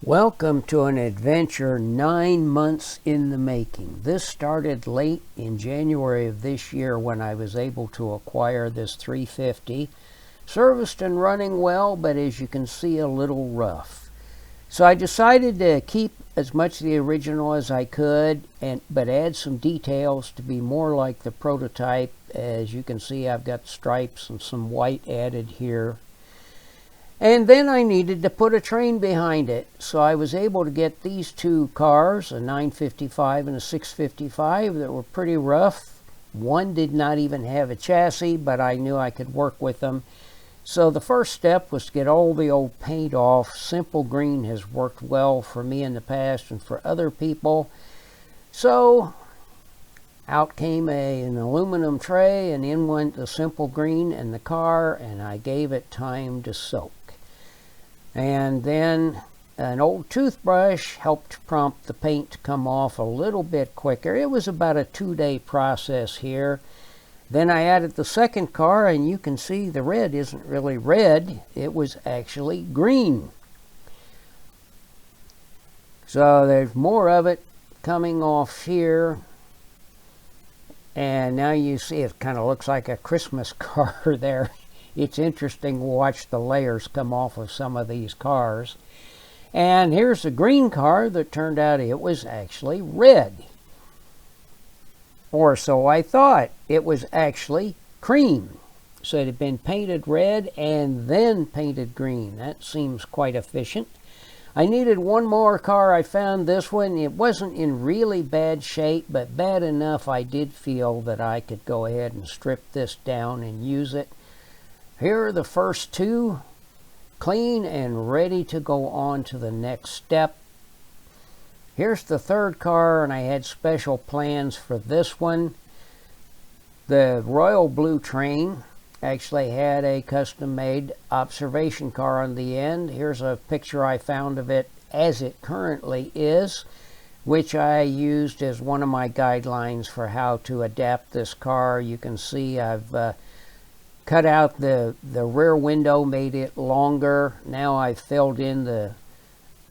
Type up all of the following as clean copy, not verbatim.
Welcome to an adventure 9 months in the making. This started late in January of this year when I was able to acquire this 350. Serviced and running well, but as you can see, a little rough. So I decided to keep as much of the original as I could, but add some details to be more like the prototype. As you can see, I've got stripes and some white added here. And then I needed to put a train behind it. So I was able to get these two cars, a 955 and a 655, that were pretty rough. One did not even have a chassis, but I knew I could work with them. So the first step was to get all the old paint off. Simple green has worked well for me in the past and for other people. So out came an aluminum tray, and in went the simple green and the car, and I gave it time to soak. And then an old toothbrush helped prompt the paint to come off a little bit quicker. It was about a 2-day process here. Then I added the second car, and you can see the red isn't really red. It was actually green. So there's more of it coming off here. And now you see it kind of looks like a Christmas car there. It's interesting to watch the layers come off of some of these cars. And here's a green car that turned out it was actually red. Or so I thought. It was actually cream. So it had been painted red and then painted green. That seems quite efficient. I needed one more car. I found this one. It wasn't in really bad shape, but bad enough I did feel that I could go ahead and strip this down and use it. Here are the first two, clean and ready to go on to the next step. Here's the third car, and I had special plans for this one. The royal blue train actually had a custom-made observation car on the end. Here's a picture I found of it as it currently is, which I used as one of my guidelines for how to adapt this car. You can see I've cut out the rear window, made it longer. Now I've filled in the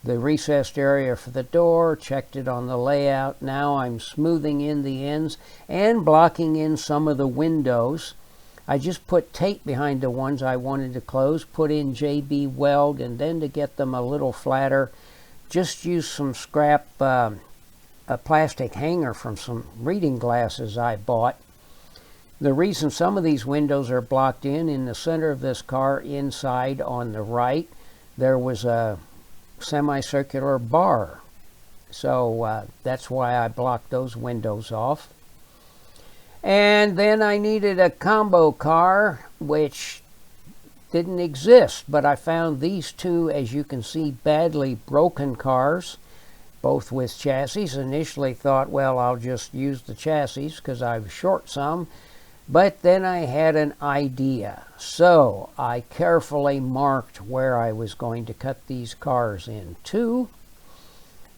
recessed area for the door, checked it on the layout. Now I'm smoothing in the ends and blocking in some of the windows. I just put tape behind the ones I wanted to close, put in JB Weld, and then to get them a little flatter, just use some scrap a plastic hanger from some reading glasses I bought. The reason some of these windows are blocked in the center of this car, inside on the right, there was a semicircular bar. So that's why I blocked those windows off. And then I needed a combo car, which didn't exist, but I found these two, as you can see, badly broken cars, both with chassis. Initially thought, well, I'll just use the chassis because I was short some. But then I had an idea. So I carefully marked where I was going to cut these cars in two,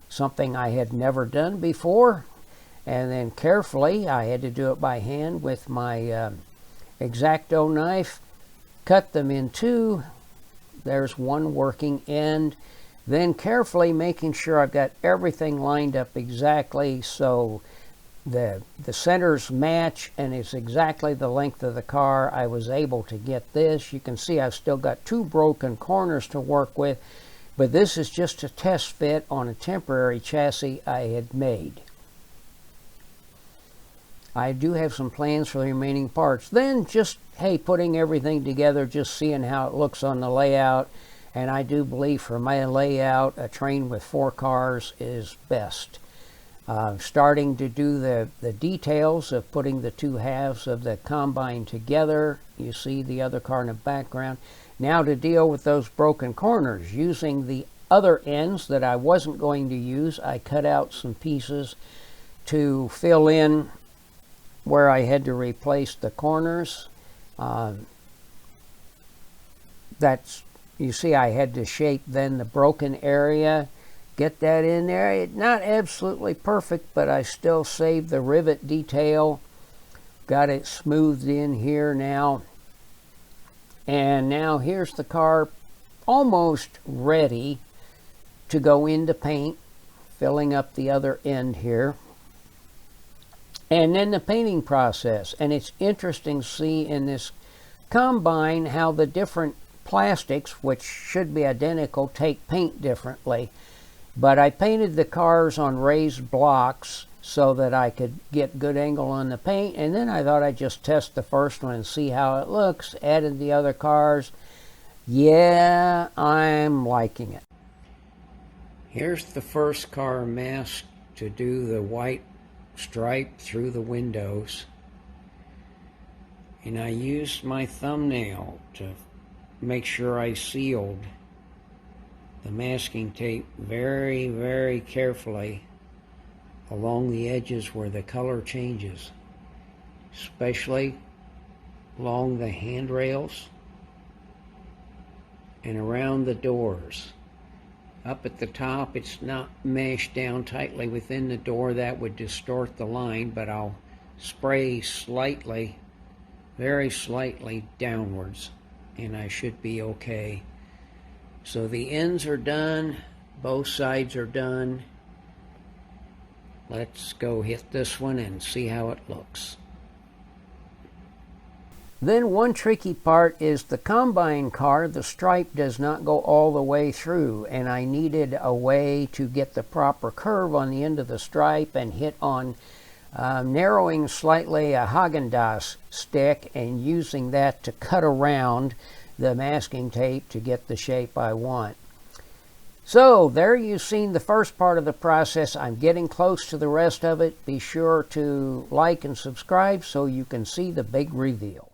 something I had never done before. And then carefully, I had to do it by hand with my X-Acto knife, cut them in two. There's one working end. Then carefully making sure I've got everything lined up exactly so the centers match and it's exactly the length of the car. I was able to get this. You can see I've still got two broken corners to work with, but this is just a test fit on a temporary chassis I had made. I do have some plans for the remaining parts. Then just, hey, putting everything together, just seeing how it looks on the layout. And I do believe for my layout, a train with 4 cars is best. Starting to do the details of putting the two halves of the combine together. You see the other car in the background. Now to deal with those broken corners. Using the other ends that I wasn't going to use, I cut out some pieces to fill in where I had to replace the corners. You see I had to shape then the broken area, get that in there. It's not absolutely perfect, but I still saved the rivet detail. Got it smoothed in here now. And now here's the car almost ready. to go into paint, filling up the other end here. And then the painting process. And it's interesting to see in this combine how the different plastics, which should be identical, take paint differently. But I painted the cars on raised blocks so that I could get good angle on the paint, and then I thought I'd just test the first one and see how it looks. Added the other cars. Yeah, I'm liking it. Here's the first car masked to do the white stripe through the windows, and I used my thumbnail to make sure I sealed the masking tape very, very carefully along the edges where the color changes, especially along the handrails and around the doors. Up at the top, it's not mashed down tightly within the door. That would distort the line, but I'll spray slightly, very slightly downwards, and I should be okay. So the ends are done, both sides are done. Let's go hit this one and see how it looks. Then one tricky part is the combine car. The stripe does not go all the way through, and I needed a way to get the proper curve on the end of the stripe and hit on narrowing slightly a Haagen-Dazs stick and using that to cut around the masking tape to get the shape I want. So there you've seen the first part of the process. I'm getting close to the rest of it. Be sure to like and subscribe so you can see the big reveal.